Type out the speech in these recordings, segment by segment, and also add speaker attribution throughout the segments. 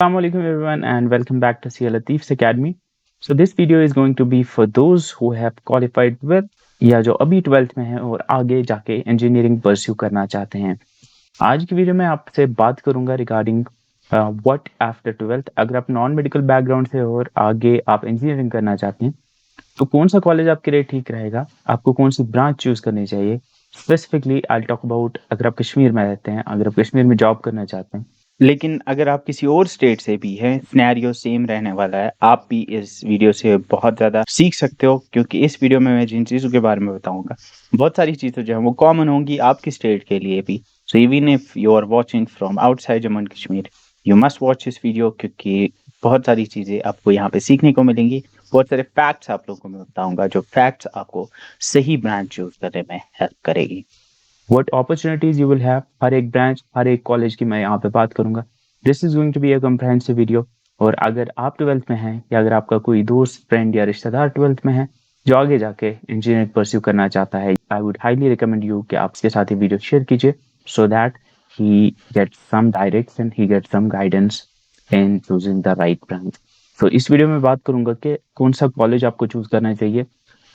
Speaker 1: Assalamu alaikum everyone and welcome back to CA Latif's Academy. So this video is going to be for those who have qualified with या जो अभी 12th में हैं और आगे जाके इंजीनियरिंग परस्यू करना चाहते हैं। आज की वीडियो में आपसे बात करूंगा रिगार्डिंग व्हाट आफ्टर 12th। अगर आप नॉन मेडिकल बैकग्राउंड से और आगे आप इंजीनियरिंग करना चाहते हैं तो कौन सा कॉलेज आपके लिए ठीक रहेगा, आपको कौन सी ब्रांच चूज करनी चाहिए। स्पेसिफिकली आई टॉक अबाउट अगर आप कश्मीर में रहते हैं, अगर आप कश्मीर में जॉब करना चाहते हैं, लेकिन अगर आप किसी और स्टेट से भी हैं, सिनेरियो सेम रहने वाला है। आप भी इस वीडियो से बहुत ज़्यादा सीख सकते हो, क्योंकि इस वीडियो में मैं जिन चीज़ों के बारे में बताऊंगा बहुत सारी चीज़ें जो हैं वो कॉमन होंगी आपकी स्टेट के लिए भी। So even if you are watching from outside Jammu and Kashmir, you must watch this video, क्योंकि बहुत सारी चीज़ें आपको यहाँ पे सीखने को मिलेंगी। बहुत सारे फैक्ट्स आप लोगों को मैं बताऊंगा, जो फैक्ट्स आपको सही ब्रांच चूज करने में हेल्प करेगी। What opportunities you will have, हर एक ब्रांच हर एक कॉलेज की मैं यहाँ पे बात करूंगा। This is going to be a comprehensive video. और अगर आप 12th में हैं या अगर आपका कोई दोस्त, फ्रेंड या रिश्तेदार 12th में है जो आगे जाके इंजीनियरिंग परस्यू करना चाहता है, I would highly recommend you कि आप उसके साथ ये वीडियो शेयर कीजिए, so that he gets some direction, he gets some guidance in choosing the right branch. तो इस वीडियो में बात करूंगा कि कौन सा कॉलेज आपको चूज करना चाहिए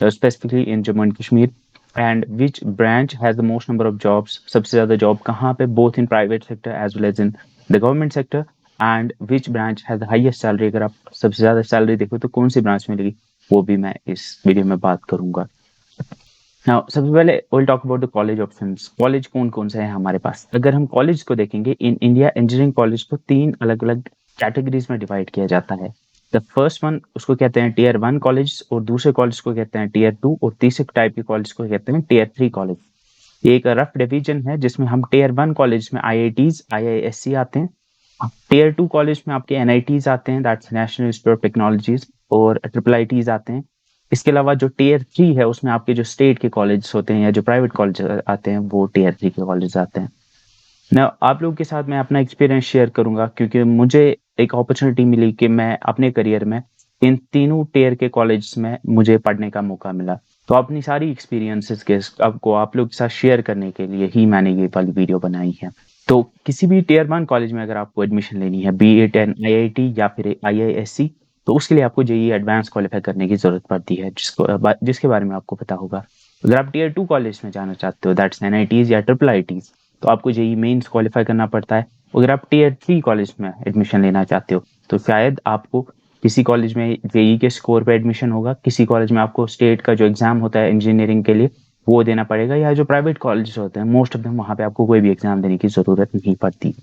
Speaker 1: specifically in Jammu and Kashmir, and which branch has the most number of jobs, सबसे ज्यादा जॉब कहाँ पे, both in private sector as well as in the government sector, and which branch has the highest salary. अगर आप सबसे ज्यादा salary देखो तो कौन सी ब्रांच मिलेगी, वो भी मैं इस वीडियो में बात करूंगा। Now, सबसे पहले will talk about the college options. College कौन कौन से हैं हमारे पास। अगर हम कॉलेज को देखेंगे इन इंडिया, इंजीनियरिंग कॉलेज को तीन अलग अलग कैटेगरीज में डिवाइड किया जाता है। द फर्स्ट वन उसको कहते हैं टीयर 1 कॉलेज, और दूसरे कॉलेज को कहते हैं टीयर 2, और तीसरे टाइप के कॉलेज को कहते हैं टीयर 3 कॉलेज। ये एक रफ डिवीजन है जिसमें हम टीयर 1 कॉलेज में IITs, IISc आते हैं। टीयर 2 कॉलेज में आपके NITs आते हैं, that's national institute of technologies, और IITs आते हैं। इसके अलावा जो टीयर 3 है उसमें आपके जो स्टेट के कॉलेज होते हैं या जो प्राइवेट कॉलेज आते हैं वो टीयर 3 के कॉलेज आते हैं। ना आप लोगों के साथ मैं अपना एक्सपीरियंस शेयर करूंगा, क्योंकि मुझे एक अपॉर्चुनिटी मिली कि मैं अपने करियर में इन तीनों टीयर के कॉलेज में मुझे पढ़ने का मौका मिला। तो अपनी सारी एक्सपीरियंसेस के आपको आप लोग के साथ शेयर करने के लिए ही मैंने ये वाली वीडियो बनाई है। तो किसी भी टीयर 1 कॉलेज में अगर आपको एडमिशन लेनी है, बी इट एन IIT या फिर IISc, तो उसके लिए आपको JEE एडवांस क्वालिफाई करने की जरूरत पड़ती है, जिसके बारे में आपको पता होगा। अगर आप टीयर 2 कॉलेज में जाना चाहते हो, दैट्स NITs या IIITs, तो आपको JEE मेंस क्वालिफाई करना पड़ता है। अगर आप टीयर 3 कॉलेज में एडमिशन लेना चाहते हो तो शायद आपको किसी कॉलेज में JEE के स्कोर पे एडमिशन होगा, किसी कॉलेज में आपको स्टेट का जो एग्जाम होता है इंजीनियरिंग के लिए वो देना पड़ेगा, या जो प्राइवेट कॉलेज होते हैं मोस्ट ऑफ देम वहाँ पे आपको कोई भी एग्जाम देने की जरूरत नहीं पड़ती।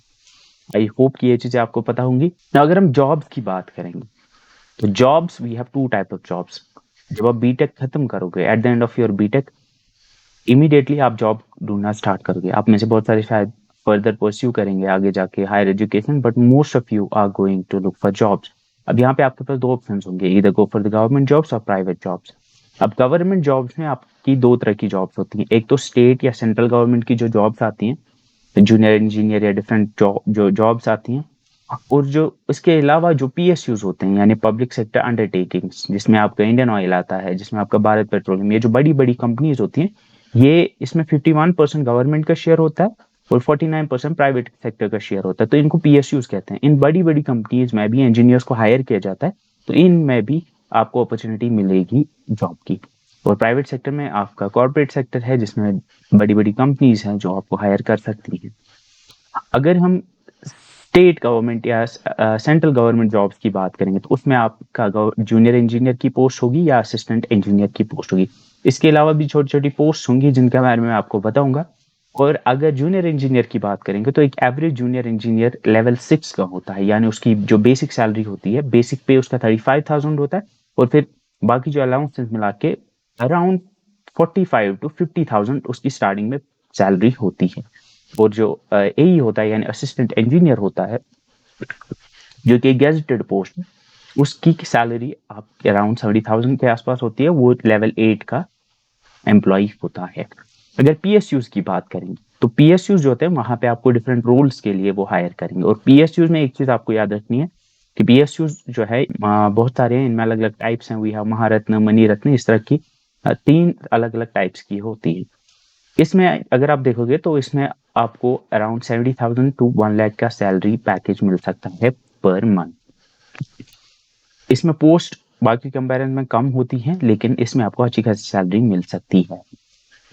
Speaker 1: आई होप कि ये चीजें आपको पता होंगी। अगर हम जॉब्स की बात करेंगे तो jobs, we have two type of jobs. जब आप बीटेक खत्म करोगे, at the end of your BTech, immediately आप जॉब ढूंढना स्टार्ट करोगे। आप में से बहुत सारे शायद फर्दर परस्यू करेंगे आगे जाके higher education, but most of you are going to look for jobs. अब यहाँ पे आपके पास दो ऑप्शन होंगे, इधर go for the government jobs और प्राइवेट जॉब्स। अब गवर्नमेंट जॉब्स में आपकी दो तरह की जॉब्स होती हैं। एक तो स्टेट या सेंट्रल गवर्नमेंट की जो जॉब्स आती हैं, जूनियर इंजीनियर या डिफरेंट जो जॉब्स आती हैं, और जो इसके अलावा जो PSUs होते हैं, यानी पब्लिक सेक्टर अंडरटेकिंग्स, जिसमें आपका इंडियन ऑयल आता है, जिसमें आपका भारत पेट्रोलियम, ये जो बड़ी बड़ी कंपनीज होती हैं, ये इसमें 51% गवर्नमेंट का शेयर होता है और 49% प्राइवेट सेक्टर का शेयर होता है। तो इनको PSUs कहते हैं। इन बड़ी बड़ी कंपनीज में भी इंजीनियर्स को हायर किया जाता है, तो इनमें भी आपको अपॉर्चुनिटी मिलेगी जॉब की। और प्राइवेट सेक्टर में आपका कॉर्पोरेट सेक्टर है, जिसमें बड़ी बड़ी कंपनीज हैं जो आपको हायर कर सकती हैं। अगर हम स्टेट गवर्नमेंट या सेंट्रल गवर्नमेंट जॉब्स की बात करेंगे तो उसमें आपका जूनियर इंजीनियर की पोस्ट होगी या असिस्टेंट इंजीनियर की पोस्ट होगी। इसके अलावा भी छोटी छोटी पोस्ट होंगी जिनके बारे में आपको बताऊंगा। और अगर जूनियर इंजीनियर की बात करेंगे तो एक एवरेज जूनियर इंजीनियर लेवल 6 का होता है, यानी उसकी जो बेसिक सैलरी होती है, बेसिक पे उसका 35,000 होता है, और फिर बाकी जो अलाउंसेस मिला के अराउंड 45 to 50,000 उसकी स्टार्टिंग में सैलरी होती है। और जो AE होता है यानी असिस्टेंट इंजीनियर होता है, जो कि गेजेटेड पोस्ट है, उसकी सैलरी आपके अराउंड 70,000 के आसपास होती है। वो लेवल 8 का एम्प्लॉय होता है। अगर PSUs की बात करेंगे तो PSUs जो होते हैं वहां पे आपको डिफरेंट रोल्स के लिए वो हायर करेंगे। और PSUs में एक चीज आपको याद रखनी है कि PSUs जो है बहुत सारे हैं, इनमें अलग अलग टाइप्स हैं। वी हैव महारत्न, मनी रत्न, इस तरह की तीन अलग अलग टाइप्स की होती है। इसमें अगर आप देखोगे तो इसमें आपको अराउंड 70,000 to 1 लाख का सैलरी पैकेज मिल सकता है पर मंथ। इसमें पोस्ट बाकी कंपैरिजन में कम होती हैं, लेकिन इसमें आपको अच्छी खासी सैलरी मिल सकती है।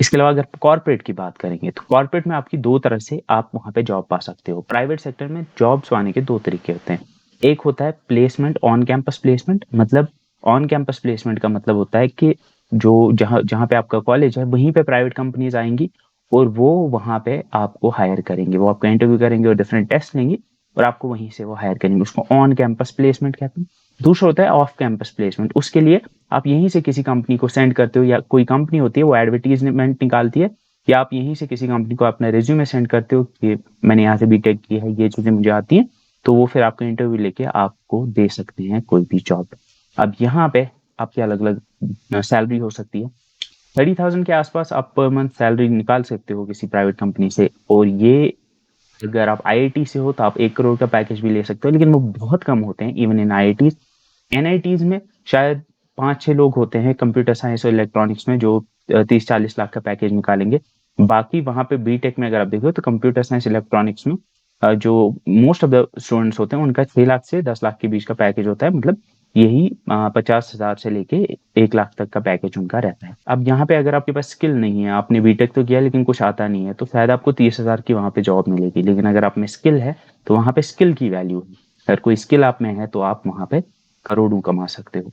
Speaker 1: इसके अलावा अगर कॉर्पोरेट की बात करेंगे तो कॉर्पोरेट में आपकी दो तरह से आप वहां पे जॉब पा सकते हो। प्राइवेट सेक्टर में जॉब्स पाने के दो तरीके होते हैं। एक होता है प्लेसमेंट, ऑन कैंपस प्लेसमेंट। मतलब ऑन कैंपस प्लेसमेंट का मतलब होता है कि जो जहाँ जहाँ पे आपका कॉलेज है वहीं पे प्राइवेट कंपनीज आएंगी और वो वहां पे आपको हायर करेंगे, वो आपका इंटरव्यू करेंगे और डिफरेंट टेस्ट लेंगे और आपको वहीं से वो हायर करेंगे। उसको ऑन कैंपस प्लेसमेंट कहते हैं। दूसरा होता है ऑफ कैंपस प्लेसमेंट। उसके लिए आप यहीं से किसी कंपनी को सेंड करते हो, या कोई कंपनी होती है वो एडवर्टीजमेंट निकालती है, या आप यहीं से किसी कंपनी को अपना रिज्यूमे सेंड करते हो कि मैंने यहाँ से बीटेक की है, ये चीजें मुझे आती हैं, तो वो फिर आपका इंटरव्यू लेके आपको दे सकते हैं कोई भी जॉब। अब यहाँ पे आपकी अलग अलग सैलरी हो सकती है। 30,000 के आसपास आप पर मंथ सैलरी निकाल सकते हो किसी प्राइवेट कंपनी से। और ये अगर आप आईआईटी से हो तो आप 1 करोड़ का पैकेज भी ले सकते हो, लेकिन वो बहुत कम होते हैं इवन इन आईआईटी। एनआईटीज में शायद 5-6 लोग होते हैं कंप्यूटर साइंस और इलेक्ट्रॉनिक्स में जो 30-40 लाख का पैकेज निकालेंगे। बाकी वहां पे बीटेक में अगर आप देखो तो कंप्यूटर साइंस इलेक्ट्रॉनिक्स में जो मोस्ट ऑफ द स्टूडेंट्स होते हैं उनका 6 लाख से 10 लाख के बीच का पैकेज होता है। मतलब यही 50,000 से लेके 1 लाख तक का पैकेज उनका रहता है। अब यहाँ पे अगर आपके पास स्किल नहीं है, आपने बीटेक तो किया लेकिन कुछ आता नहीं है, तो शायद आपको 30,000 की वहां पे जॉब मिलेगी। लेकिन अगर आप में स्किल है तो वहां पे स्किल की वैल्यू है। अगर कोई स्किल आप में है तो आप वहां पे करोड़ों कमा सकते हो।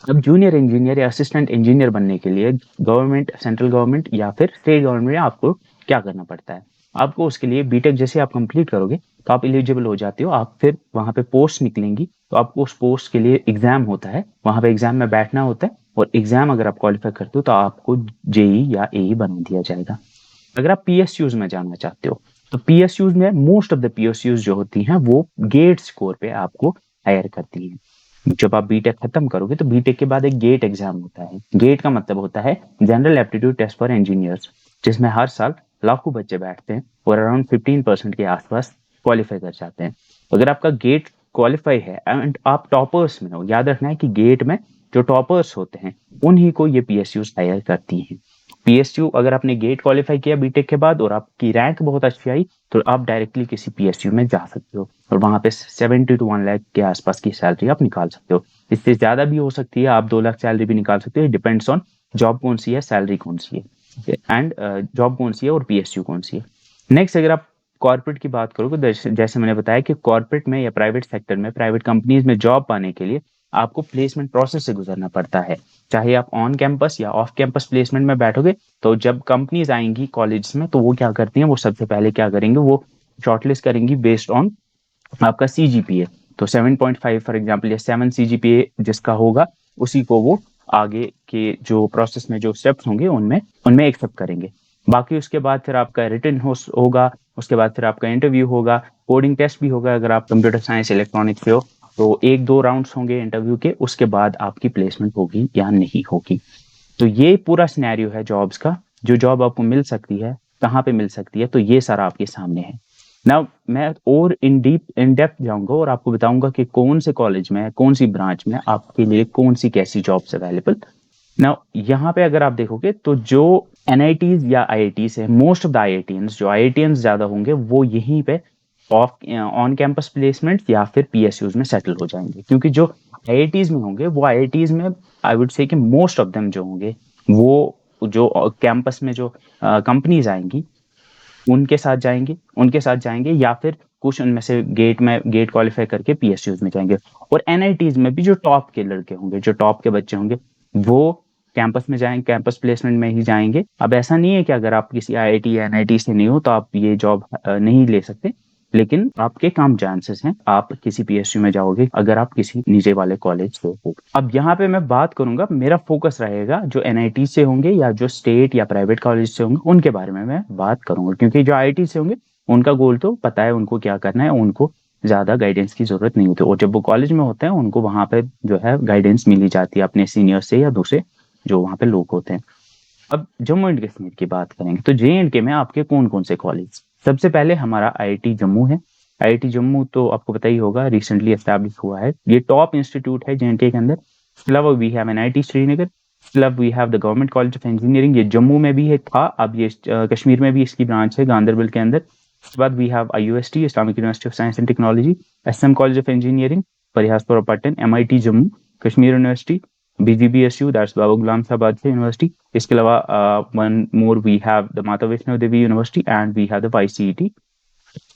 Speaker 1: अब जूनियर इंजीनियर या असिस्टेंट इंजीनियर बनने के लिए गवर्नमेंट, सेंट्रल गवर्नमेंट या फिर स्टेट गवर्नमेंट में आपको क्या करना पड़ता है? आपको उसके लिए बीटेक जैसे आप कंप्लीट करोगे तो आप एलिजिबल हो जाते हो। आप फिर वहां पे पोस्ट निकलेंगी तो आपको उस पोस्ट के लिए एग्जाम होता है, वहां पे एग्जाम में बैठना होता है, और एग्जाम अगर आप क्वालिफाई करते हो तो आपको जेई या एई बना दिया जाएगा। अगर आप पीएसयूज में जाना चाहते हो तो पीएसयूज में मोस्ट ऑफ द पीएसयूज जो होती हैं वो गेट स्कोर पे आपको हायर करती हैं। जब आप बीटेक खत्म करोगे तो बीटेक के बाद एक गेट एग्जाम होता है। गेट का मतलब होता है general aptitude test for engineers, जिसमें हर साल लाखों बच्चे बैठते हैं और अराउंड 15% के आसपास क्वालिफाई कर जाते हैं। अगर आपका गेट क्वालिफाई है एंड आप टॉपर्स में हो, याद रखना है कि गेट में जो टॉपर्स होते हैं उन्हीं को ये पीएसयू हायर करती हैं। पीएसयू अगर आपने गेट क्वालिफाई किया बीटेक के बाद और आपकी रैंक बहुत अच्छी आई तो आप डायरेक्टली किसी पीएसयू में जा सकते हो और वहां पे 70 to 1 लाख के आसपास की सैलरी आप निकाल सकते हो। इससे ज्यादा भी हो सकती है, आप 2 लाख सैलरी भी निकाल सकते हो। डिपेंड्स ऑन जॉब कौन सी है, सैलरी कौन सी है एंड जॉब कौन सी है और पीएसयू कौन सी है। नेक्स्ट अगर आप कॉर्पोरेट की बात करोगे तो जैसे मैंने बताया कि कॉर्पोरेट में या प्राइवेट सेक्टर में, प्राइवेट कंपनीज में जॉब पाने के लिए आपको प्लेसमेंट प्रोसेस से गुजरना पड़ता है। चाहे आप ऑन कैंपस या ऑफ कैंपस प्लेसमेंट में बैठोगे तो जब कंपनीज आएंगी कॉलेज में तो वो क्या करती हैं, वो सबसे पहले क्या करेंगे, वो शॉर्टलिस्ट करेंगी बेस्ड ऑन आपका सीजीपीए। तो 7.5 फॉर एग्जाम्पल या 7 सीजीपीए जिसका होगा उसी को वो आगे के जो प्रोसेस में जो स्टेप्स होंगे उनमें उनमें एक्सेप्ट करेंगे। बाकी उसके बाद फिर आपका रिटन होगा, उसके बाद फिर आपका इंटरव्यू होगा, कोडिंग टेस्ट भी होगा। अगर आप कंप्यूटर साइंस इलेक्ट्रॉनिक्स से हो तो 1-2 राउंड्स होंगे इंटरव्यू के, उसके बाद आपकी प्लेसमेंट होगी या नहीं होगी। तो ये पूरा सिनेरियो है जॉब्स का। जो जॉब आपको मिल सकती है, कहाँ पे मिल सकती है, तो ये सारा आपके सामने है। नाउ मैं और इन डेप्थ जाऊंगा और आपको बताऊंगा कि कौन से कॉलेज में, कौन सी ब्रांच में आपके लिए कौन सी कैसी जॉब्स अवेलेबल। नाउ यहाँ पे अगर आप देखोगे तो जो एनआईटीज या आईआईटीज है, मोस्ट ऑफ द आईआईटीएंस, जो आईआईटीएंस ज्यादा होंगे वो यहीं पे ऑफ ऑन कैंपस प्लेसमेंट या फिर पीएसयूज में सेटल हो जाएंगे। क्योंकि जो आईआईटीज में होंगे वो आईआईटीज में आई वुड से कि मोस्ट ऑफ देम जो होंगे वो जो कैंपस में जो कंपनीज आएंगी उनके साथ जाएंगे या फिर कुछ उनमें से गेट क्वालिफाई करके पीएसयूज में जाएंगे। और एनआईटीज में भी जो टॉप के लड़के होंगे, जो टॉप के बच्चे होंगे, वो कैंपस में जाएंगे, कैंपस प्लेसमेंट में ही जाएंगे। अब ऐसा नहीं है कि अगर आप किसी आईआईटी या एनआईटी से नहीं हो तो आप ये जॉब नहीं ले सकते, लेकिन आपके कम चांसेस हैं आप किसी पीएसयू में जाओगे अगर आप किसी नीचे वाले कॉलेज से हो। अब यहाँ पे मैं बात करूंगा, मेरा फोकस रहेगा जो एनआईटी से होंगे या जो स्टेट या प्राइवेट कॉलेज से होंगे उनके बारे में मैं बात करूंगा। क्योंकि जो आईआईटी से होंगे उनका गोल तो पता है उनको क्या करना है, उनको ज्यादा गाइडेंस की जरूरत नहीं होती। और जब वो कॉलेज में होते हैं उनको वहां पे जो है गाइडेंस मिली जाती है अपने सीनियर से या दूसरे जो वहां पे लोग होते हैं। अब जम्मू एंड कश्मीर की बात करेंगे तो जे में आपके कौन कौन से कॉलेज, सबसे पहले हमारा आईआईटी जम्मू है। आईआईटी जम्मू तो आपको पता ही होगा, रिसेंटली एस्टैब्लिश हुआ है, ये टॉप इंस्टीट्यूट है जे के अंदर। इसके अलावा वी हैव एनआईटी श्रीनगर, इसके अलावा we have the government college of engineering, ये जम्मू में भी है था, अब ये कश्मीर में भी इसकी ब्रांच है गांधरबल के अंदर। उसके बाद we have IUST, Islamic university of science and technology, SM college of engineering, Parihaspur Pattan, MIT Jammu, Kashmir university, BGBSU, that's Baba Ghulam Sahab Azad university. इसके अलावा one more we have the Mata Vaishno Devi university and we have the YCET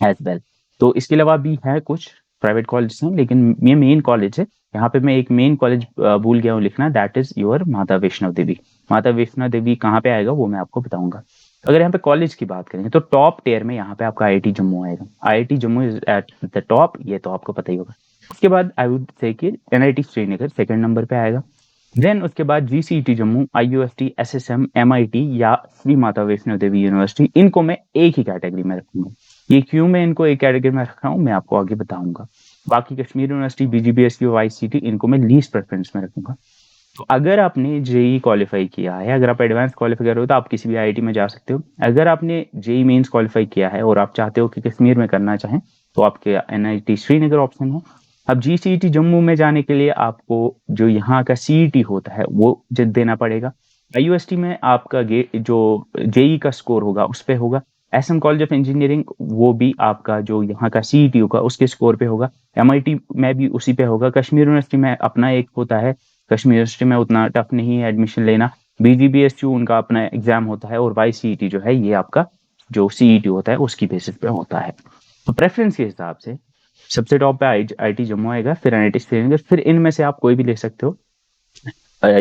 Speaker 1: as well. तो इसके अलावा भी है कुछ private college हैं, लेकिन ये मेन कॉलेज है। यहाँ पे मैं एक मेन कॉलेज भूल गया हूँ लिखना, दैट इज योर माता वैष्णो देवी। माता वैष्णो देवी कहाँ पे आएगा वो मैं आपको बताऊंगा। अगर यहाँ पे कॉलेज की बात करेंगे तो टॉप टियर में यहाँ पे आपका IIT जम्मू आएगा। IIT Jammu is at the top, ये तो आपको पता ही होगा। उसके बाद आई वुड से कि NIT श्रीनगर सेकंड नंबर पे आएगा। देन उसके बाद GCET Jammu, IUST, SSM, MIT या श्री माता वैष्णो देवी यूनिवर्सिटी, इनको मैं एक ही कैटेगरी में रखूंगा। ये क्यों मैं इनको एक कैटेगरी में रख रहा हूँ मैं आपको आगे बताऊंगा। बाकी कश्मीर यूनिवर्सिटी, BGBSU, YCT, इनको मैं लीस्ट प्रेफरेंस में रखूंगा। तो अगर आपने जेई क्वालिफाई किया है, अगर आप एडवांस क्वालिफाई कर रहे हो तो आप किसी भी IIT में जा सकते हो। अगर आपने जेई मेंस क्वालिफाई किया है और आप चाहते हो कि कश्मीर में करना चाहें तो आपके NIT श्रीनगर ऑप्शन है। अब GCET जम्मू में जाने के लिए आपको जो यहाँ का CET होता है वो देना पड़ेगा। IUST में आपका जो जेई का स्कोर होगा उस पर होगा। SM कॉलेज ऑफ इंजीनियरिंग वो भी आपका जो यहाँ का CET होगा उसके स्कोर पे होगा। MIT में भी उसी पे होगा। कश्मीर यूनिवर्सिटी में अपना एक होता है, कश्मीर यूनिवर्सिटी में उतना टफ नहीं है एडमिशन लेना। BGBSU उनका अपना एग्जाम होता है और YCET जो है ये आपका जो CET होता है उसकी बेसिस पे होता है। तो प्रेफरेंस के हिसाब से सबसे टॉप पे IIT जम्मू आएगा, फिर NIT श्रीनगर, फिर इनमें से आप कोई भी ले सकते हो।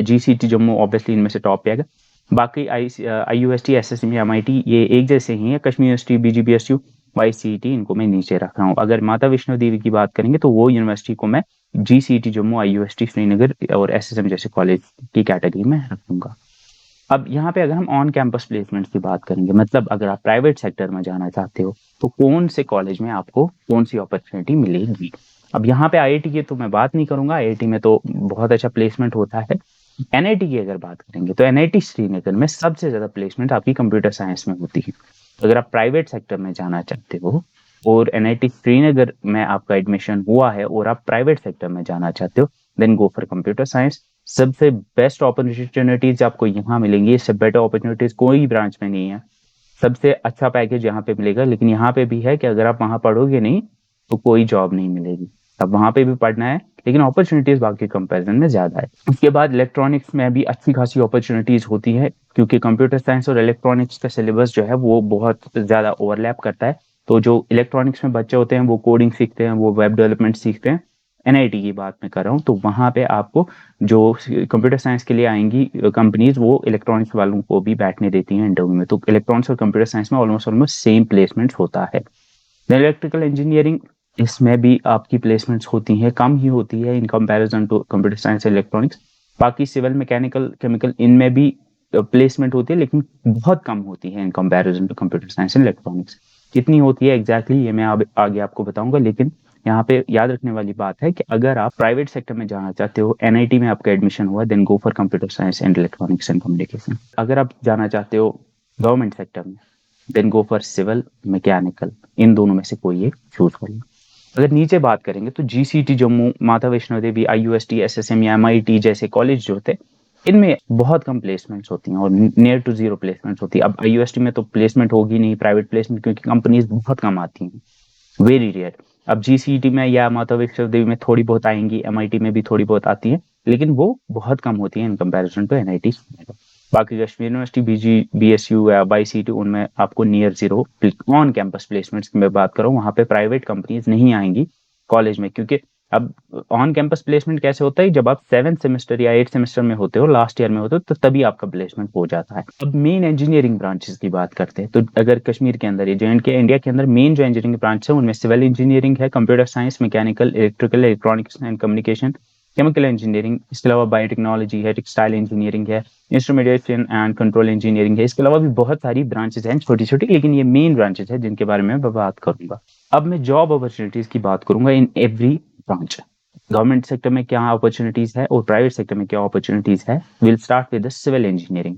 Speaker 1: GCET जम्मू ऑब्वियसली इनमें से टॉप पे आएगा। बाकी IUST, SSM, MIT ये एक जैसे ही है। कश्मीर यूनिवर्सिटी, BGBSU, YCET इनको मैं नीचे रख रहा हूँ। अगर माता वैष्णो देवी की बात करेंगे तो वो यूनिवर्सिटी को मैं GCET जम्मू, IUST श्रीनगर और SSM जैसे कॉलेज की कैटेगरी में रखूंगा। अब यहाँ पे अगर हम ऑन कैंपस प्लेसमेंट की बात करेंगे, मतलब अगर आप प्राइवेट सेक्टर में जाना चाहते हो तो कौन से कॉलेज में आपको कौन सी अपॉर्चुनिटी मिलेगी। अब यहाँ पे IIT की तो मैं बात नहीं करूंगा, IIT में तो बहुत अच्छा प्लेसमेंट होता है। NIT की अगर बात करेंगे तो NIT श्रीनगर में सबसे ज्यादा प्लेसमेंट आपकी कंप्यूटर साइंस में होती है। अगर आप प्राइवेट सेक्टर में जाना चाहते हो और NIT श्रीनगर में आपका एडमिशन हुआ है और आप प्राइवेट सेक्टर में जाना चाहते हो, then go for computer science. सबसे बेस्ट अपॉर्चुनिटीज आपको यहाँ मिलेंगी, इससे बेटर अपॉर्चुनिटीज कोई ब्रांच में नहीं है। सबसे अच्छा पैकेज यहाँ पे मिलेगा, लेकिन यहाँ पे भी है कि अगर आप वहां पढ़ोगे नहीं तो कोई जॉब नहीं मिलेगी। अब वहां पे भी पढ़ना है लेकिन अपॉर्चुनिटीज बाकी कंपैरिजन में ज्यादा है। उसके बाद इलेक्ट्रॉनिक्स में भी अच्छी खासी अपॉर्चुनिटीज होती है, क्योंकि कंप्यूटर साइंस और इलेक्ट्रॉनिक्स का सिलेबस जो है वो बहुत ज्यादा ओवरलैप करता है। तो जो इलेक्ट्रॉनिक्स में बच्चे होते हैं वो कोडिंग सीखते हैं, वो वेब डेवलपमेंट सीखते हैं। NIT की बात मैं कर रहा हूँ तो वहां पे आपको जो कंप्यूटर साइंस के लिए आएंगी कंपनीज वो इलेक्ट्रॉनिक्स वालों को भी बैठने देती हैं इंटरव्यू में। तो इलेक्ट्रॉनिक्स और कंप्यूटर साइंस में ऑलमोस्ट सेम प्लेसमेंट होता है। इलेक्ट्रिकल इंजीनियरिंग, इसमें भी आपकी प्लेसमेंट्स होती हैं, कम ही होती है in comparison to computer science electronics. बाकी सिविल, मैकेनिकल, केमिकल, इनमें भी प्लेसमेंट होती है लेकिन बहुत कम होती है in comparison to computer science and electronics. कितनी होती है एग्जैक्टली ये मैं आगे आपको बताऊंगा, लेकिन यहाँ पे याद रखने वाली बात है कि अगर आप प्राइवेट सेक्टर में जाना चाहते हो, NIT में आपका एडमिशन हुआ, then go for computer science and electronics and communication. अगर आप जाना चाहते हो गवर्नमेंट सेक्टर में, then go for civil, mechanical, इन दोनों में से कोई एक चूज कर लो। अगर नीचे बात करेंगे तो GCET जम्मू, माता वैष्णो देवी, IUST, SSM या MIT जैसे कॉलेज जो होते हैं इनमें बहुत कम प्लेसमेंट्स होती हैं और नियर टू जीरो प्लेसमेंट्स होती है। अब IUST में तो प्लेसमेंट होगी नहीं प्राइवेट प्लेसमेंट, क्योंकि कंपनीज बहुत कम आती हैं, वेरी रेयर। अब GCET में या माता वैष्णो देवी में थोड़ी बहुत आएंगी, MIT में भी थोड़ी बहुत आती है, लेकिन वो बहुत कम होती है इन कंपैरिजन टू NIT। बाकी कश्मीर यूनिवर्सिटी, BGBSU या YCT, उनमें आपको near zero on campus placements की मैं बात कर रहा हूँ। वहां पे प्राइवेट कंपनीज नहीं आएंगी कॉलेज में, क्योंकि अब ऑन कैंपस प्लेसमेंट कैसे होता है, जब आप 7th सेमेस्टर या 8th सेमेस्टर में होते हो, लास्ट ईयर में होते हो, तो तभी आपका प्लेसमेंट हो जाता है। अब मेन इंजीनियरिंग ब्रांचेस की बात करते हैं तो अगर कश्मीर के अंदर, JNK इंडिया के अंदर मेन जो इंजीनियरिंग ब्रांच है उनमें सिविल इंजीनियरिंग है, computer science, mechanical, electrical, electronics and communication, chemical engineering, इसके अलावा बायोटेक्नोलॉजी है, टेक्सटाइल इंजीनियरिंग है, इंस्ट्रूमेंटेशन एंड कंट्रोल इंजीनियरिंग है। इसके अलावा भी बहुत सारी ब्रांचेस हैं छोटी छोटी, लेकिन ये मेन ब्रांचेस है जिनके बारे में मैं बात करूंगा। अब मैं जॉब अपॉर्चुनिटीज की बात करूंगा in every branch. Government sector में क्या अपॉर्चुनिटीज है और प्राइवेट सेक्टर में क्या अपॉर्चुनिटीज है। Will start with the civil engineering.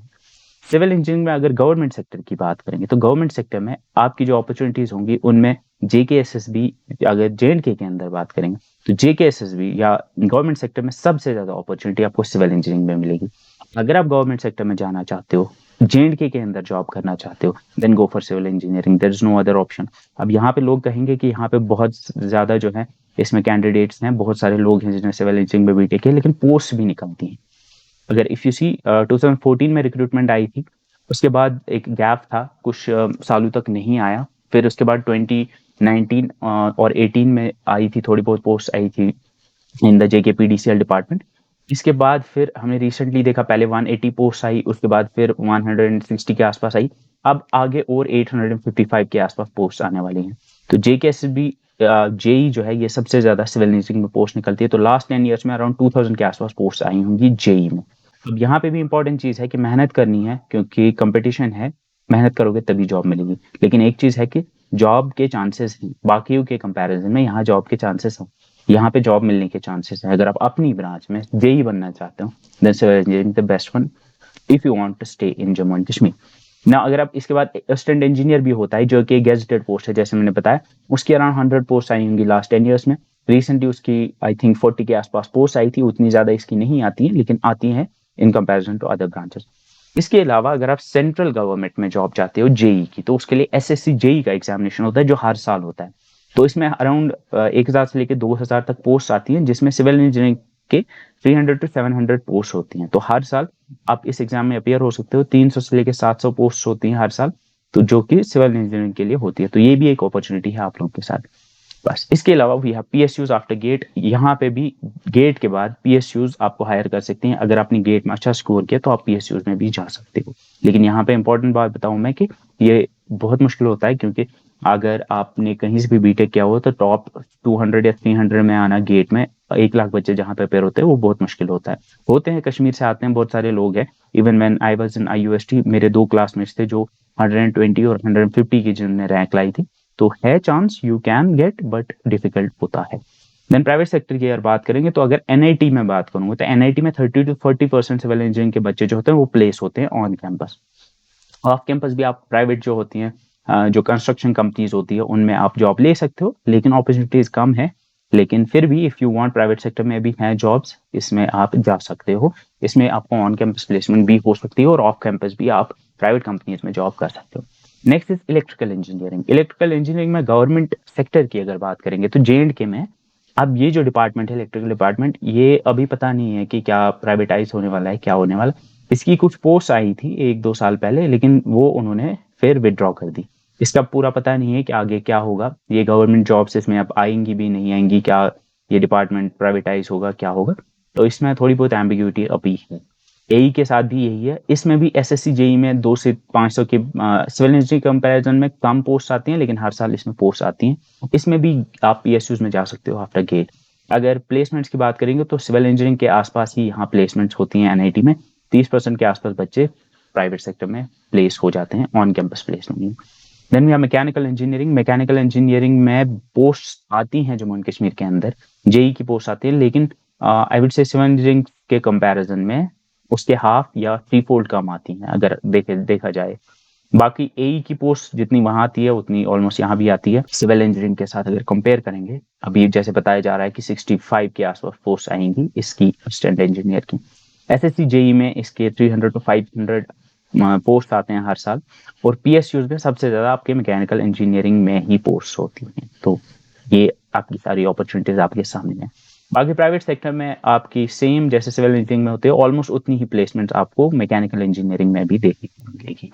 Speaker 1: Civil engineering में अगर गवर्नमेंट सेक्टर की बात करेंगे तो गवर्नमेंट सेक्टर में आपकी जो अपॉर्चुनिटीज होंगी उनमें JKSSB, अगर JNK के अंदर बात करेंगे तो JKSSB या गवर्नमेंट सेक्टर में सबसे ज्यादा अपॉर्चुनिटी आपको सिविल इंजीनियरिंग में मिलेगी। अगर आप गवर्नमेंट सेक्टर में जाना चाहते हो J&K के अंदर जॉब करना चाहते हो, then go for civil engineering, there is no other option. अब यहाँ पे लोग कहेंगे कि यहाँ पे बहुत ज़्यादा जो है इसमें कैंडिडेट्स हैं, बहुत सारे लोग हैं जिन्हें सिविल इंजीनियरिंग में बीटेक है, लेकिन पोस्ट भी निकलती हैं। अगर इफ़ यू सी 2014 में रिक्रूटमेंट आई थी, उसके बाद एक गैप था, कुछ सालों तक नहीं आया। फिर उसके बाद 2019 और 18 में आई थी, थोड़ी बहुत पोस्ट आई थी इन द JKPDCL डिपार्टमेंट। इसके बाद फिर हमने रिसेंटली देखा, पहले 180 पोस्ट आई, उसके बाद फिर 160 के आसपास आई, अब आगे और 855 के आसपास पोस्ट आने वाली हैं। तो JKSB जेई जो है ये सबसे ज्यादा सिविल इंजीनियरिंग में पोस्ट निकलती है। तो लास्ट 10 ईयर्स में अराउंड 2000 के आसपास पोस्ट आई होंगी जेई में। अब यहाँ पे भी इंपॉर्टेंट चीज है कि मेहनत करनी है, क्योंकि कंपटीशन है, मेहनत करोगे तभी जॉब मिलेगी। लेकिन एक चीज है कि जॉब के चांसेस हैं बाकियों के कंपैरिजन में, यहाँ जॉब के चांसेस हैं, यहाँ पे जॉब मिलने के चांसेस हैं। अगर आप अपनी ब्रांच में जेई बनना चाहते हो, then civil engineering the best one if you want to stay in Jammu and Kashmir ना। अगर आप इसके बाद असिस्टेंट इंजीनियर भी होता है, जो कि गेजेटेड पोस्ट है, जैसे मैंने बताया, उसकी अराउंड 100 पोस्ट आई होंगी लास्ट 10 ईयर्स में। रिसेंटली उसकी आई थिंक 40 के आसपास पोस्ट आई थी, उतनी ज्यादा इसकी नहीं आती है, लेकिन आती है in comparison to other branches. इसके अलावा अगर आप सेंट्रल गवर्नमेंट में जॉब चाहते हो जेई की, तो उसके लिए SSC जेई का एग्जामिनेशन होता है, जो हर साल होता है। तो इसमें अराउंड 1000 से लेकर 2000 तक पोस्ट आती हैं, जिसमें सिविल इंजीनियरिंग के 300 to 700 पोस्ट होती हैं। तो हर साल आप इस एग्जाम में अपियर हो सकते हो। 300 से लेकर 700 पोस्ट होती हैं हर साल, तो जो कि सिविल इंजीनियरिंग के लिए होती है। तो ये भी एक अपॉर्चुनिटी है आप लोगों के साथ। बस इसके अलावा we have PSUs after GATE. यहाँ पे भी गेट के बाद PSUs आपको हायर कर सकते हैं। अगर आपने गेट में अच्छा स्कोर किया तो आप PSUs में भी जा सकते हो। लेकिन यहाँ पे इंपॉर्टेंट बात बताऊं मैं कि ये बहुत मुश्किल होता है, क्योंकि अगर आपने कहीं से भी बीटेक किया हो तो टॉप 200 या 300 में आना गेट में, 1 लाख बच्चे जहाँ पे पेपर होते हैं, वो बहुत मुश्किल होता है। होते हैं कश्मीर से आते हैं बहुत सारे लोग हैं। Even when I was in IUST, मेरे 2 क्लासमेट्स थे जो 120 और 150 की जिन्होंने रैंक लाई थी। तो है chance, you can get, but difficult होता है। देन प्राइवेट सेक्टर की अगर बात करेंगे, तो अगर NIT में बात करूंगा, तो NIT में 30 to 40% सिविल इंजीनियरिंग के बच्चे जो होते हैं वो प्लेस होते हैं ऑन कैंपस। ऑफ कैंपस भी आप प्राइवेट जो होती हैं, जो कंस्ट्रक्शन कंपनीज होती है, उनमें आप जॉब ले सकते हो, लेकिन अपॉर्चुनिटीज कम है। लेकिन फिर भी if you want, private sector में भी हैं जॉब्स, इसमें आप जा सकते हो। इसमें आपको ऑन कैंपस प्लेसमेंट भी हो सकती है और ऑफ कैंपस भी आप प्राइवेट कंपनीज में जॉब कर सकते हो। Next is electrical engineering. Electrical engineering में गवर्नमेंट सेक्टर की अगर बात करेंगे, तो J&K में अब ये जो डिपार्टमेंट है, इलेक्ट्रिकल डिपार्टमेंट, ये अभी पता नहीं है कि क्या प्राइवेटाइज होने वाला है, क्या होने वाला। इसकी कुछ पोस्ट आई थी 1-2 साल पहले, लेकिन वो उन्होंने फिर विड्रॉ कर दी। इसका पूरा पता नहीं है कि आगे क्या होगा। ये गवर्नमेंट जॉब्स इसमें अब आएंगी भी नहीं आएंगी, क्या ये डिपार्टमेंट प्राइवेटाइज होगा, क्या होगा। तो इसमें थोड़ी बहुत एम्बिग्यूटी अभी है। AE के साथ भी यही है। इसमें भी SSC जेई में 200 से 500 के सिविल इंजीनियरिंग कंपैरिजन में कम पोस्ट आती हैं, लेकिन हर साल इसमें पोस्ट आती हैं। इसमें भी आप PSUs में जा सकते हो आफ्टर गेट। अगर प्लेसमेंट्स की बात करेंगे, तो सिविल इंजीनियरिंग के आसपास ही यहाँ प्लेसमेंट्स होती हैं NIT में। 30% के आसपास बच्चे प्राइवेट सेक्टर में प्लेस हो जाते हैं on campus placement. Then we have mechanical engineering. Mechanical engineering में पोस्ट आती हैं जम्मू एंड कश्मीर के अंदर, जेई की पोस्ट आती है, लेकिन I would say civil engineering के कंपैरिजन में उसके हाफ या 3 फोल्ड कम आती हैं, अगर देखा जाए। बाकी AE की पोस्ट जितनी वहां आती है, उतनी ऑलमोस्ट यहाँ भी आती है सिविल इंजीनियरिंग के साथ अगर कंपेयर करेंगे। अभी जैसे बताया जा रहा है कि 65 के आसपास पोस्ट आएंगी इसकी असिस्टेंट इंजीनियर की। SSC जेई में इसके 300 to 500 पोस्ट आते हैं हर साल। और PSUs में सबसे ज्यादा आपके मैकेनिकल इंजीनियरिंग में ही पोस्ट होती हैं। तो ये आपकी सारी अपॉर्चुनिटीज आपके सामने है। बाकी प्राइवेट सेक्टर में आपकी सेम जैसे सिविल इंजीनियरिंग में होते हैं, ऑलमोस्ट उतनी ही प्लेसमेंट आपको मैकेनिकल इंजीनियरिंग में भी देखने को मिलेगी।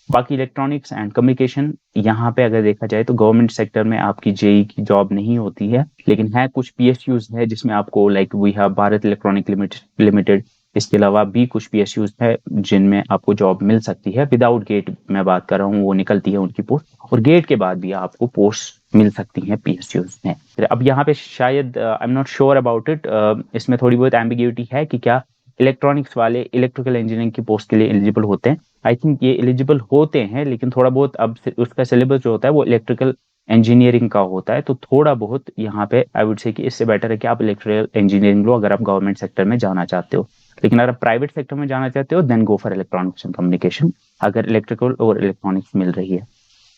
Speaker 1: बाकी इलेक्ट्रॉनिक्स एंड कम्युनिकेशन, यहाँ पे अगर देखा जाए तो गवर्नमेंट सेक्टर में आपकी जेई की जॉब नहीं होती है, लेकिन है कुछ PSUs है जिसमें आपको, like we have Bharat electronic limited. इसके अलावा भी कुछ PSUs है जिनमें आपको जॉब मिल सकती है। विदाउट गेट मैं बात कर रहा हूँ, वो निकलती है उनकी पोस्ट, और गेट के बाद भी आपको पोस्ट मिल सकती है PSUs में। अब यहाँ पे शायद I am not sure about it, इसमें थोड़ी बहुत एम्बिग्यूटी है कि क्या इलेक्ट्रॉनिक्स वाले इलेक्ट्रिकल इंजीनियरिंग की पोस्ट के लिए एलिजिबल होते हैं। आई थिंक ये एलिजिबल होते हैं, लेकिन थोड़ा बहुत अब उसका सिलेबस जो होता है वो इलेक्ट्रिकल इंजीनियरिंग का होता है। तो थोड़ा बहुत यहाँ पे आई वुड से कि इससे बेटर है कि आप इलेक्ट्रिकल इंजीनियरिंग लो अगर आप गवर्नमेंट सेक्टर में जाना चाहते हो। लेकिन अगर आप प्राइवेट सेक्टर में जाना चाहते हो, then go for electronics and communication, अगर इलेक्ट्रिकल और इलेक्ट्रॉनिक्स मिल रही है।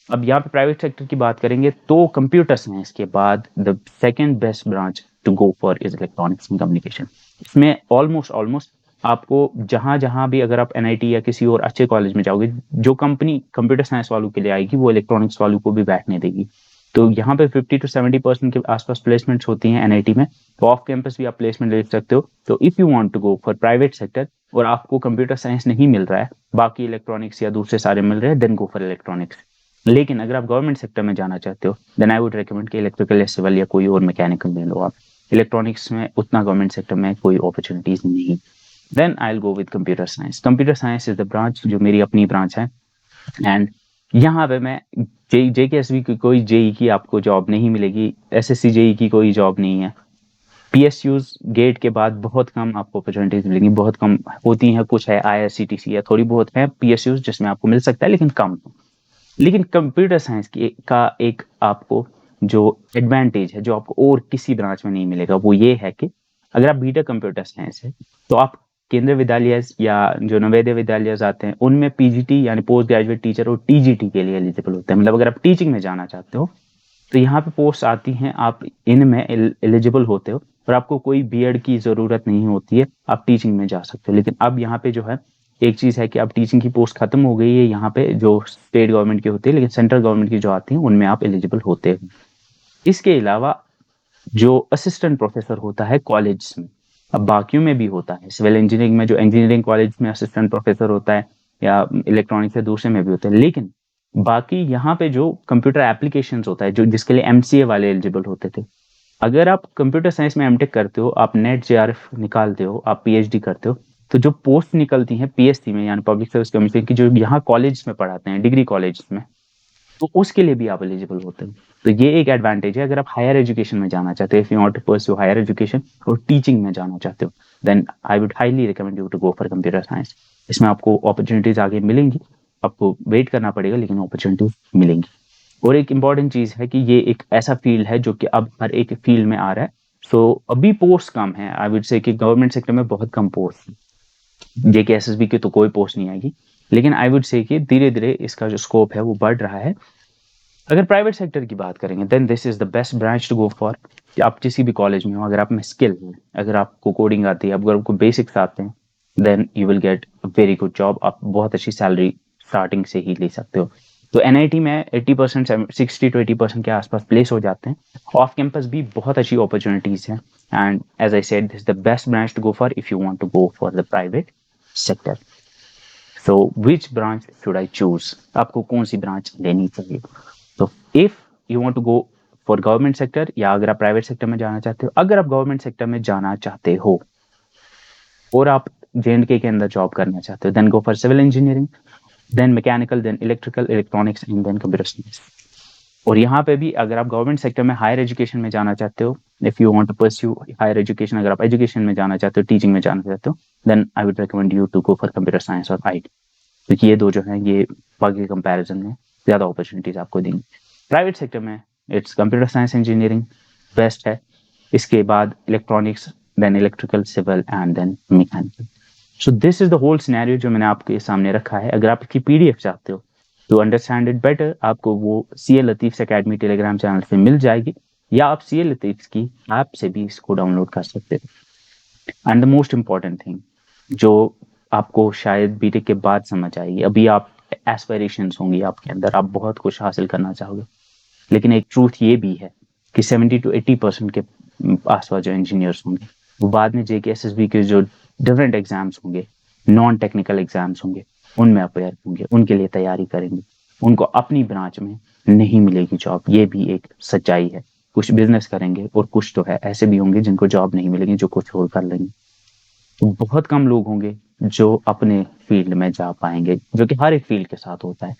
Speaker 1: अब यहाँ पे प्राइवेट सेक्टर की बात करेंगे तो कंप्यूटर्स हैं इसके बाद the second best branch to go for is electronics and communication. इसमें ऑलमोस्ट आपको जहाँ जहाँ भी अगर आप एनआईटी या किसी और अच्छे कॉलेज में जाओगे, जो कंपनी कंप्यूटर साइंस वालों के लिए आएगी वो इलेक्ट्रॉनिक्स वालों को भी बैठने देगी। तो यहाँ पे 50 to 70% के आसपास प्लेसमेंट्स होती हैं एनआईटी में। तो ऑफ कैंपस भी आप प्लेसमेंट ले सकते हो। तो if you want to go for private sector और आपको कंप्यूटर साइंस नहीं मिल रहा है, बाकी इलेक्ट्रॉनिक्स या दूसरे सारे मिल रहे हैं, देन गो फॉर इलेक्ट्रॉनिक्स। लेकिन अगर आप गवर्नमेंट सेक्टर में जाना चाहते हो, देन आई वुड रिकमेंड कि इलेक्ट्रिकल या सिविल या कोई और मैकेनिकल ले लो आप। इलेक्ट्रॉनिक्स में उतना गवर्नमेंट सेक्टर में कोई अपॉर्चुनिटीज नहीं। Then I will go with computer science. Computer science is the branch जो मेरी अपनी ब्रांच है। एंड यहाँ पे मैं JKSB की कोई जेई की आपको जॉब नहीं मिलेगी, SSC जेई की कोई जॉब नहीं है। PSUs गेट के बाद बहुत कम आपको अपॉर्चुनिटीज मिलेंगी, बहुत कम होती हैं। कुछ है IRCTC या थोड़ी बहुत है PSUs जिसमें आपको मिल सकता है, लेकिन कम। लेकिन कंप्यूटर साइंस का एक आपको जो एडवांटेज है, जो आपको और किसी ब्रांच में नहीं मिलेगा, वो ये है कि अगर आप बीटेक कंप्यूटर साइंस है तो आप केंद्रीय विद्यालय या जो नवोदय विद्यालय आते हैं उनमें PGT यानी पोस्ट ग्रेजुएट टीचर और TGT के लिए एलिजिबल होते हैं। मतलब अगर आप टीचिंग में जाना चाहते हो तो यहाँ पे पोस्ट आती हैं, आप इनमें एलिजिबल होते हो और आपको कोई बीएड की जरूरत नहीं होती है, आप टीचिंग में जा सकते हो। लेकिन अब यहाँ पे जो है एक चीज है कि अब टीचिंग की पोस्ट खत्म हो गई है यहाँ पे, जो स्टेट गवर्नमेंट की होती है, लेकिन सेंट्रल गवर्नमेंट की जो आती है उनमें आप एलिजिबल होते हैं। इसके अलावा जो असिस्टेंट प्रोफेसर होता है कॉलेज में, अब बाकियों में भी होता है, सिविल इंजीनियरिंग में जो इंजीनियरिंग कॉलेज में असिस्टेंट प्रोफेसर होता है, या इलेक्ट्रॉनिक्स से दूसरे में भी होता है। लेकिन बाकी यहाँ पे जो कंप्यूटर एप्लीकेशंस होता है, जो जिसके लिए MCA वाले एलिजिबल होते थे, अगर आप कंप्यूटर साइंस में एमटेक करते हो, आप नेट JRF निकालते हो, आप PhD करते हो, तो जो पोस्ट निकलती है PSC में यानी पब्लिक सर्विस कमीशन की, जो यहाँ कॉलेज में पढ़ाते हैं डिग्री कॉलेज में, तो उसके लिए भी आप एलिजिबल होते हो। तो ये एक एडवांटेज है अगर आप हायर एजुकेशन में जाना चाहते हो, if you want to pursue higher education और टीचिंग में जाना चाहते हो, then I would highly recommend you to go for computer science. इसमें आपको अपॉर्चुनिटीज आगे मिलेंगी, आपको वेट करना पड़ेगा, लेकिन अपॉर्चुनिटीज मिलेंगी। और एक इंपॉर्टेंट चीज है कि ये एक ऐसा फील्ड है जो कि अब हर एक फील्ड में आ रहा है। सो अभी पोस्ट कम है, आई वुड से कि गवर्नमेंट सेक्टर में बहुत कम पोस्ट है। JKSSB की तो कोई पोस्ट नहीं आएगी, लेकिन आई वुड से कि धीरे धीरे इसका जो स्कोप है वो बढ़ रहा है। अगर प्राइवेट सेक्टर की बात करेंगे, then this is the best branch to go for. कि आप किसी भी कॉलेज में हो, अगर आप में स्किल है, अगर आपको कोडिंग आती है, अगर आपको बेसिक्स आते हैं, then you will get a very good job. आप बहुत अच्छी सैलरी स्टार्टिंग से ही ले सकते हो। तो NIT में 80%, 60 to 80% के आसपास प्लेस हो जाते हैं। ऑफ कैंपस भी बहुत अच्छी अपॉर्चुनिटीज हैं। And as I said, this the best branch to go for if you want to go for the private sector. So which branch should I choose? आपको कौन सी ब्रांच लेनी चाहिए? तो if you want to go for government sector, या अगर आप private sector में जाना चाहते हो, अगर आप गवर्नमेंट सेक्टर में जाना चाहते हो और आप JNK के अंदर जॉब करना चाहते हो, then go for civil engineering, then mechanical, then electrical, electronics and then computer science. और यहाँ पे भी अगर आप गवर्नमेंट सेक्टर में हायर एजुकेशन में जाना चाहते हो, if you want to pursue higher education, अगर आप एजुकेशन में जाना चाहते हो, टीचिंग में जाना चाहते हो, then I would recommend you to go for computer science और IT। क्योंकि ये दो जो है ये बाकी कंपैरिजन में ज़्यादा अपॉर्चुनिटीज आपको देंगे। प्राइवेट सेक्टर में it's computer science engineering best है, इसके बाद electronics, then electrical, civil and then mechanical. So this is the whole scenario जो मैंने आपके सामने रखा है। अगर आप इसकी PDF चाहते हो टू अंडरस्टैंड इट बेटर, आपको वो CA लतीफ़ अकेडमी टेलीग्राम चैनल पे मिल जाएगी, या आप CA लतीफ़ की ऐप से भी इसको डाउनलोड कर सकते हो। And the most important thing जो आपको शायद बीटेक के बाद समझ आएगी, अभी आप एस्पिरेशंस होंगी आपके अंदर, आप बहुत कुछ हासिल करना चाहोगे, लेकिन एक ट्रूथ ये भी है कि 70 to 80% के आसपास जो इंजीनियर्स होंगे वो बाद में JKSSB के जो डिफरेंट एग्जाम्स होंगे, नॉन टेक्निकल एग्जाम्स होंगे, उनमें अपेयर होंगे, उनके लिए तैयारी करेंगे, उनको अपनी ब्रांच में नहीं मिलेगी जॉब। ये भी एक सच्चाई है। कुछ बिजनेस करेंगे और कुछ तो है ऐसे भी होंगे जिनको जॉब नहीं मिलेगी, जो कुछ और कर लेंगे। बहुत कम लोग होंगे जो अपने फील्ड में जा पाएंगे, जो कि हर एक फील्ड के साथ होता है।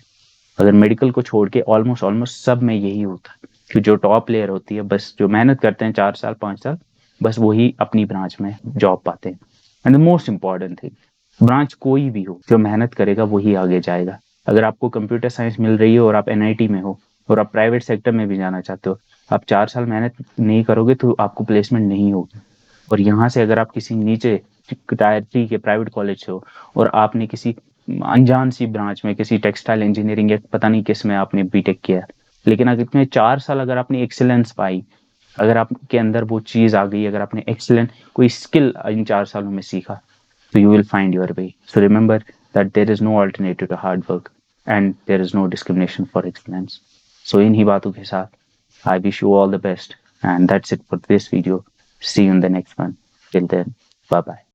Speaker 1: अगर मेडिकल को छोड़ के ऑलमोस्ट सब में यही होता है कि जो टॉप प्लेयर होती है, बस जो मेहनत करते हैं 4 साल 5 साल, बस वही अपनी ब्रांच में जॉब पाते हैं। And the most important thing, branch कोई भी हो, जो मेहनत करेगा वही आगे जाएगा। अगर आपको कंप्यूटर साइंस मिल रही है और आप NIT में हो और आप प्राइवेट सेक्टर में भी जाना चाहते हो, आप 4 साल मेहनत नहीं करोगे तो आपको प्लेसमेंट नहीं होगी। और यहाँ से अगर आप किसी नीचे टायर 3 के प्राइवेट कॉलेज से हो और आपने किसी अनजान सी ब्रांच में, किसी टेक्सटाइल इंजीनियरिंग या पता नहीं किस में आपने बीटेक किया, लेकिन अगर इतने 4 साल अगर आपने एक्सेलेंस पाई, अगर आपके अंदर वो चीज़ आ गई, अगर आपने एक्सेलेंट कोई स्किल इन 4 सालों में सीखा, So you will find your way. So remember that there is no alternative to hard work and there is no discrimination for excellence. So इन्हीं बातों के साथ I wish you all the best, and that's it for this video. See you in the next one. Till then, bye bye.